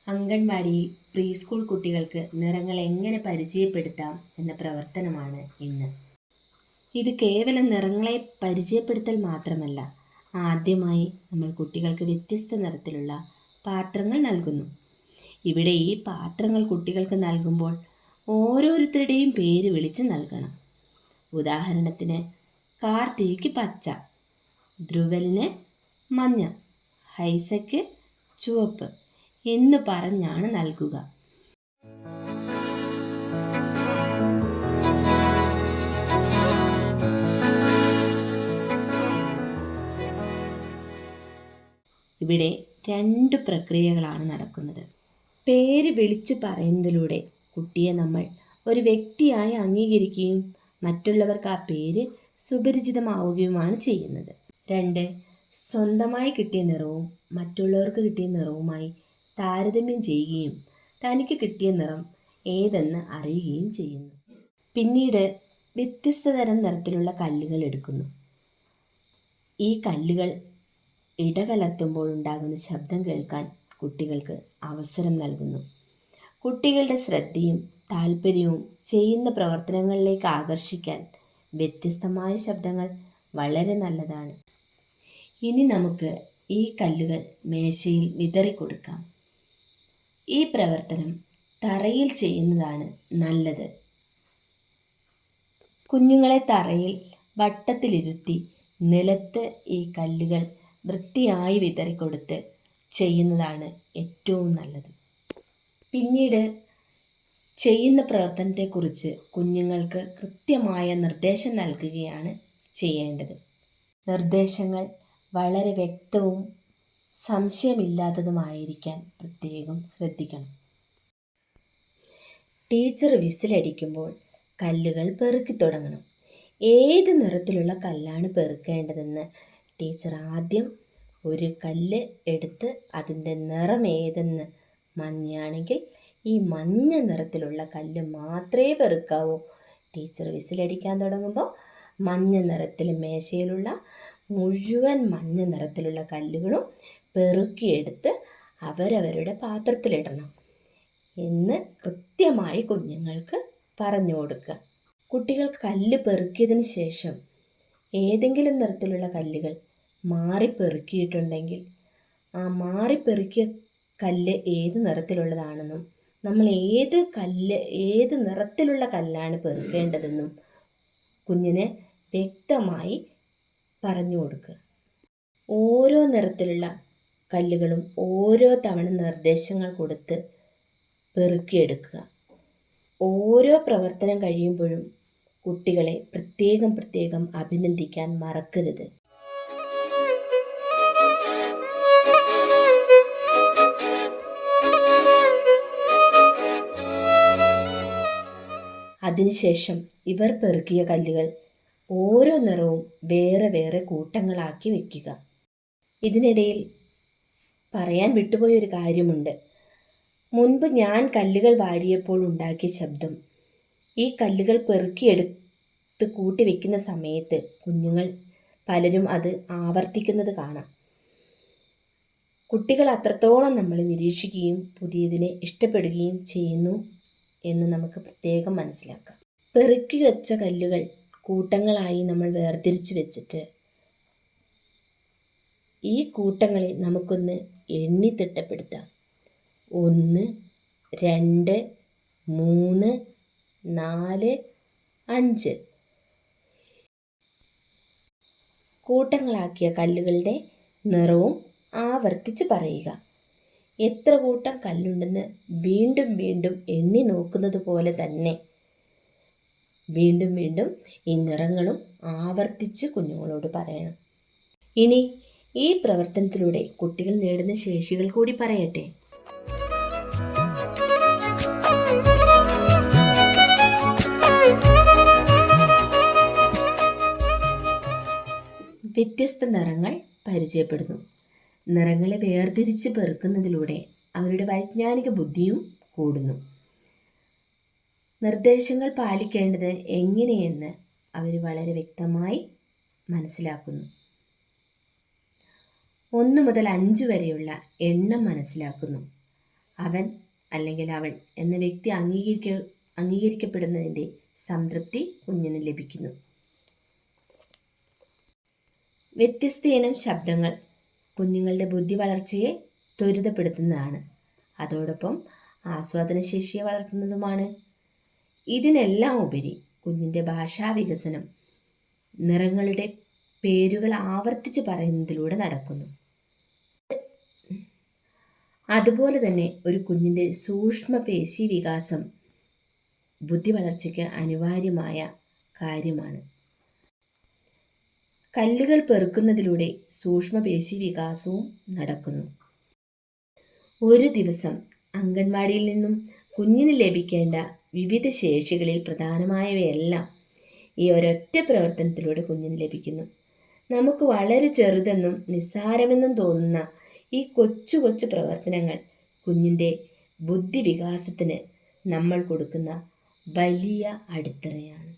അംഗൻവാടിയിൽ pre school കുട്ടികൾക്ക് നിറങ്ങൾ എങ്ങനെ പരിചയപ്പെടുത്താം എന്ന പ്രവർത്തനമാണ് ഇന്ന്. ഇത് കേവലം നിറങ്ങളെ പരിചയപ്പെടുത്തൽ മാത്രമല്ല, ആദ്യമായി നമ്മൾ കുട്ടികൾക്ക് വ്യത്യസ്ത നിറത്തിലുള്ള പാത്രങ്ങൾ നൽകുന്നു. ഇവിടെ ഈ പാത്രങ്ങൾ കുട്ടികൾക്ക് നൽകുമ്പോൾ ഓരോരുത്തരുടെയും പേര് വിളിച്ച് നൽകണം. ഉദാഹരണത്തിന്, കാർത്തികയ്ക്ക് പച്ച, ധ്രുവലിന് മഞ്ഞ, ഹൈസയ്ക്ക് ചുവപ്പ് എന്ന് പറഞ്ഞാണ് നൽകുക. ഇവിടെ 2 പ്രക്രിയകളാണ് നടക്കുന്നത്. പേര് വിളിച്ചു പറയുന്നതിലൂടെ കുട്ടിയെ നമ്മൾ ഒരു വ്യക്തിയായി അംഗീകരിക്കുകയും മറ്റുള്ളവർക്ക് ആ പേര് സുപരിചിതമാവുകയുമാണ് ചെയ്യുന്നത്. 2, സ്വന്തമായി കിട്ടിയ നിറവും മറ്റുള്ളവർക്ക് കിട്ടിയ നിറവുമായി താരതമ്യം ചെയ്യുകയും തനിക്ക് കിട്ടിയ നിറം ഏതെന്ന് അറിയുകയും ചെയ്യുന്നു. പിന്നീട് വ്യത്യസ്ത തരം നിറത്തിലുള്ള കല്ലുകൾ എടുക്കുന്നു. ഈ കല്ലുകൾ ഇടകലർത്തുമ്പോൾ ഉണ്ടാകുന്ന ശബ്ദം കേൾക്കാൻ കുട്ടികൾക്ക് അവസരം നൽകുന്നു. കുട്ടികളുടെ ശ്രദ്ധയും താല്പര്യവും ചെയ്യുന്ന പ്രവർത്തനങ്ങളിലേക്ക് ആകർഷിക്കാൻ വ്യത്യസ്തമായ ശബ്ദങ്ങൾ വളരെ നല്ലതാണ്. ഇനി നമുക്ക് ഈ കല്ലുകൾ മേശയിൽ വിതറിക്കൊടുക്കാം. ഈ പ്രവർത്തനം തറയിൽ ചെയ്യുന്നതാണ് നല്ലത്. കുഞ്ഞുങ്ങളെ തറയിൽ വട്ടത്തിലിരുത്തി നിലത്ത് ഈ കല്ലുകൾ വൃത്തിയായി വിതറിക്കൊടുത്ത് ചെയ്യുന്നതാണ് ഏറ്റവും നല്ലത്. പിന്നീട് ചെയ്യുന്ന പ്രവർത്തനത്തെക്കുറിച്ച് കുഞ്ഞുങ്ങൾക്ക് കൃത്യമായ നിർദ്ദേശം നൽകുകയാണ് ചെയ്യേണ്ടത്. നിർദ്ദേശങ്ങൾ വളരെ വ്യക്തവും സംശയമില്ലാത്തതുമായിരിക്കാൻ പ്രത്യേകം ശ്രദ്ധിക്കണം. ടീച്ചർ വിസിലടിക്കുമ്പോൾ കല്ലുകൾ പെറുക്കി തുടങ്ങണം. ഏത് നിറത്തിലുള്ള കല്ലാണ് പെറുക്കേണ്ടതെന്ന് ടീച്ചർ ആദ്യം ഒരു കല്ല് എടുത്ത് അതിൻ്റെ നിറം ഏതെന്ന്, മഞ്ഞയാണെങ്കിൽ ഈ മഞ്ഞ നിറത്തിലുള്ള കല്ല് മാത്രമേ പെറുക്കാവൂ. ടീച്ചർ വിസിലടിക്കാൻ തുടങ്ങുമ്പോൾ മഞ്ഞ നിറത്തിൽ മേശയിലുള്ള മുഴുവൻ മഞ്ഞ നിറത്തിലുള്ള കല്ലുകളും പെറുക്കിയെടുത്ത് അവരവരുടെ പാത്രത്തിലിടണം എന്ന് കൃത്യമായി കുഞ്ഞുങ്ങൾക്ക് പറഞ്ഞു കൊടുക്കുക. കുട്ടികൾക്ക് കല്ല് പെറുക്കിയതിന് ശേഷം ഏതെങ്കിലും നിറത്തിലുള്ള കല്ലുകൾ മാറിപ്പെറുക്കിയിട്ടുണ്ടെങ്കിൽ ആ മാറിപ്പെറുക്കിയ കല്ല് ഏത് നിറത്തിലുള്ളതാണെന്നും നമ്മൾ ഏത് നിറത്തിലുള്ള കല്ലാണ് പെറുക്കേണ്ടതെന്നും കുഞ്ഞിന് വ്യക്തമായി പറഞ്ഞു കൊടുക്കുക. ഓരോ നിറത്തിലുള്ള കല്ലുകളും ഓരോ തവണ നിർദ്ദേശങ്ങൾ കൊടുത്ത് പെറുക്കിയെടുക്കുക. ഓരോ പ്രവർത്തനം കഴിയുമ്പോഴും കുട്ടികളെ പ്രത്യേകം അഭിനന്ദിക്കാൻ മറക്കരുത്. അതിനുശേഷം ഇവർ പെറുക്കിയ കല്ലുകൾ ഓരോ നിറവും വേറെ വേറെ കൂട്ടങ്ങളാക്കി വയ്ക്കുക. ഇതിനിടയിൽ പറയാൻ വിട്ടുപോയൊരു കാര്യമുണ്ട്. മുൻപ് ഞാൻ കല്ലുകൾ വാരിയപ്പോൾ ഉണ്ടാക്കിയ ശബ്ദം ഈ കല്ലുകൾ പെറുക്കിയെടുത്ത് കൂട്ടി വയ്ക്കുന്ന സമയത്ത് കുഞ്ഞുങ്ങൾ പലരും അത് ആവർത്തിക്കുന്നത് കാണാം. കുട്ടികൾ അത്രത്തോളം നമ്മൾ നിരീക്ഷിക്കുകയും പുതിയതിനെ ഇഷ്ടപ്പെടുകയും ചെയ്യുന്നു എന്ന് നമുക്ക് പ്രത്യേകം മനസ്സിലാക്കാം. പെറുക്കി വെച്ച കല്ലുകൾ കൂട്ടങ്ങളായി നമ്മൾ വേർതിരിച്ച് വെച്ചിട്ട് ഈ കൂട്ടങ്ങളെ നമുക്കൊന്ന് എണ്ണി തിട്ടപ്പെടുത്താം. 1, 2, 3, 4, 5 കൂട്ടങ്ങളാക്കിയ കല്ലുകളുടെ നിറവും ആവർത്തിച്ച് പറയുക. എത്ര കൂട്ടം കല്ലുണ്ടെന്ന് വീണ്ടും എണ്ണി നോക്കുന്നത് പോലെ തന്നെ വീണ്ടും ഈ നിറങ്ങളും ആവർത്തിച്ച് കുഞ്ഞുങ്ങളോട് പറയണം. ഇനി ഈ പ്രവർത്തനത്തിലൂടെ കുട്ടികൾ നേടുന്ന ശേഷികൾ കൂടി പറയട്ടെ. വ്യത്യസ്ത നിറങ്ങൾ പരിചയപ്പെടുന്നു. നിറങ്ങളെ വേർതിരിച്ച് പെറുക്കുന്നതിലൂടെ അവരുടെ വൈജ്ഞാനിക ബുദ്ധിയും കൂടുന്നു. നിർദ്ദേശങ്ങൾ പാലിക്കേണ്ടത് എങ്ങനെയെന്ന് അവർ വളരെ വ്യക്തമായി മനസ്സിലാക്കുന്നു. 1 മുതൽ 5 വരെയുള്ള എണ്ണം മനസ്സിലാക്കുന്നു. അവൻ അല്ലെങ്കിൽ അവൾ എന്ന വ്യക്തി അംഗീകരിക്കപ്പെടുന്നതിൻ്റെ സംതൃപ്തി കുഞ്ഞിന് ലഭിക്കുന്നു. വ്യത്യസ്ത ഇനം ശബ്ദങ്ങൾ കുഞ്ഞുങ്ങളുടെ ബുദ്ധി വളർച്ചയെ ത്വരിതപ്പെടുത്തുന്നതാണ്, അതോടൊപ്പം ആസ്വാദനശേഷിയെ വളർത്തുന്നതുമാണ്. ഇതിനെല്ലാം ഉപരി കുഞ്ഞിൻ്റെ ഭാഷാ വികസനം നിറങ്ങളുടെ പേരുകൾ ആവർത്തിച്ച് പറയുന്നതിലൂടെ നടക്കുന്നു. അതുപോലെ തന്നെ ഒരു കുഞ്ഞിൻ്റെ സൂക്ഷ്മപേശി വികാസം ബുദ്ധി വളർച്ചയ്ക്ക് അനിവാര്യമായ കാര്യമാണ്. കല്ലുകൾ പെറുക്കുന്നതിലൂടെ സൂക്ഷ്മപേശി വികാസവും നടക്കുന്നു. ഒരു ദിവസം അംഗൻവാടിയിൽ നിന്നും കുഞ്ഞിന് ലഭിക്കേണ്ട വിവിധ ശേഷികളിൽ പ്രധാനമായവയെല്ലാം ഈ ഒരൊറ്റ പ്രവർത്തനത്തിലൂടെ കുഞ്ഞിന് ലഭിക്കുന്നു. നമുക്ക് വളരെ ചെറുതെന്നും നിസ്സാരമെന്നും തോന്നുന്ന ഈ കൊച്ചു കൊച്ചു പ്രവർത്തനങ്ങൾ കുഞ്ഞിൻ്റെ ബുദ്ധി വികാസത്തിന് നമ്മൾ കൊടുക്കുന്ന വലിയ അടിത്തറയാണ്.